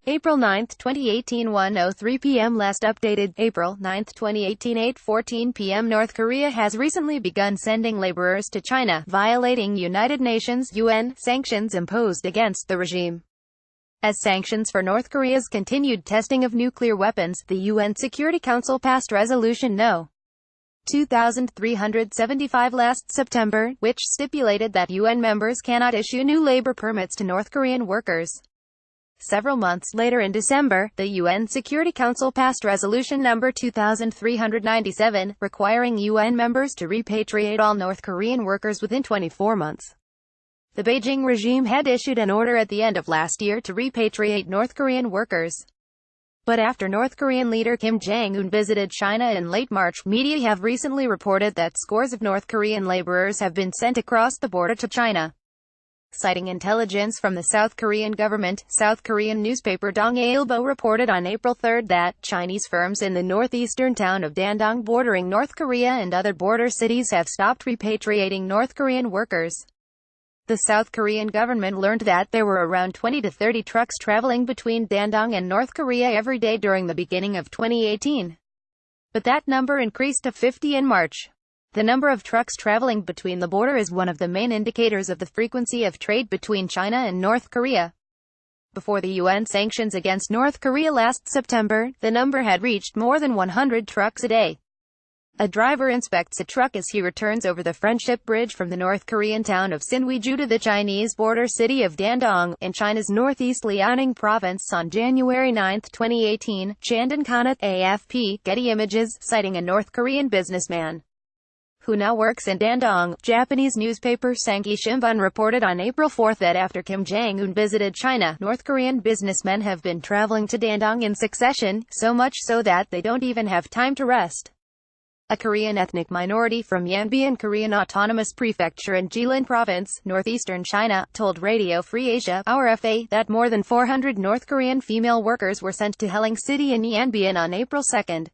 April 9, 2018 1:03 p.m. Last updated, April 9, 2018 8:14 p.m. North Korea has recently begun sending laborers to China, violating United Nations (UN) sanctions imposed against the regime. As sanctions for North Korea's continued testing of nuclear weapons, the UN Security Council passed Resolution No. 2375 last September, which stipulated that UN members cannot issue new labor permits to North Korean workers. Several months later in December, the UN Security Council passed Resolution No. 2397, requiring UN members to repatriate all North Korean workers within 24 months. The Beijing regime had issued an order at the end of last year to repatriate North Korean workers. But after North Korean leader Kim Jong Un visited China in late March, media have recently reported that scores of North Korean laborers have been sent across the border to China. Citing intelligence from the South Korean government, South Korean newspaper Dong-a Ilbo reported on April 3 that Chinese firms in the northeastern town of Dandong bordering North Korea and other border cities have stopped repatriating North Korean workers. The South Korean government learned that there were around 20 to 30 trucks traveling between Dandong and North Korea every day during the beginning of 2018. But that number increased to 50 in March. The number of trucks traveling between the border is one of the main indicators of the frequency of trade between China and North Korea. Before the UN sanctions against North Korea last September, the number had reached more than 100 trucks a day. A driver inspects a truck as he returns over the friendship bridge from the North Korean town of Sinwiju to the Chinese border city of Dandong, in China's northeast Liaoning province on January 9, 2018, Chandan Khanat, AFP, Getty Images, citing a North Korean businessman who now works in Dandong. Japanese newspaper Sankei Shimbun reported on April 4 that after Kim Jong Un visited China, North Korean businessmen have been traveling to Dandong in succession, so much so that they don't even have time to rest. A Korean ethnic minority from Yanbian Korean Autonomous Prefecture in Jilin Province, northeastern China, told Radio Free Asia (RFA) that more than 400 North Korean female workers were sent to Helang City in Yanbian on April 2.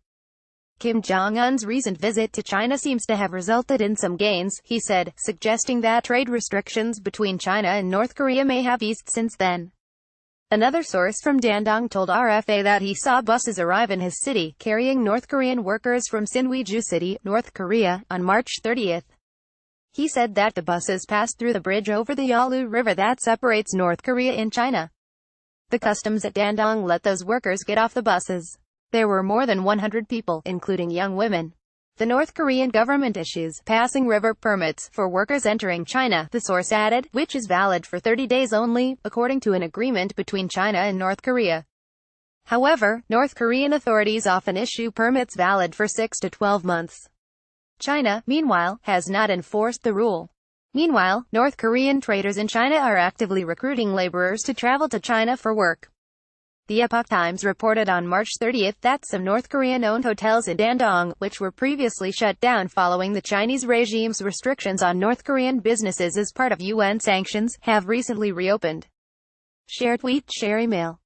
Kim Jong Un's recent visit to China seems to have resulted in some gains, he said, suggesting that trade restrictions between China and North Korea may have eased since then. Another source from Dandong told RFA that he saw buses arrive in his city, carrying North Korean workers from Sinwiju City, North Korea, on March 30. He said that the buses passed through the bridge over the Yalu River that separates North Korea and China. The customs at Dandong let those workers get off the buses. There were more than 100 people, including young women. The North Korean government issues passing river permits for workers entering China, the source added, which is valid for 30 days only, according to an agreement between China and North Korea. However, North Korean authorities often issue permits valid for 6 to 12 months. China, meanwhile, has not enforced the rule. Meanwhile, North Korean traders in China are actively recruiting laborers to travel to China for work. The Epoch Times reported on March 30 that some North Korean-owned hotels in Dandong, which were previously shut down following the Chinese regime's restrictions on North Korean businesses as part of UN sanctions, have recently reopened. Share tweet, share email.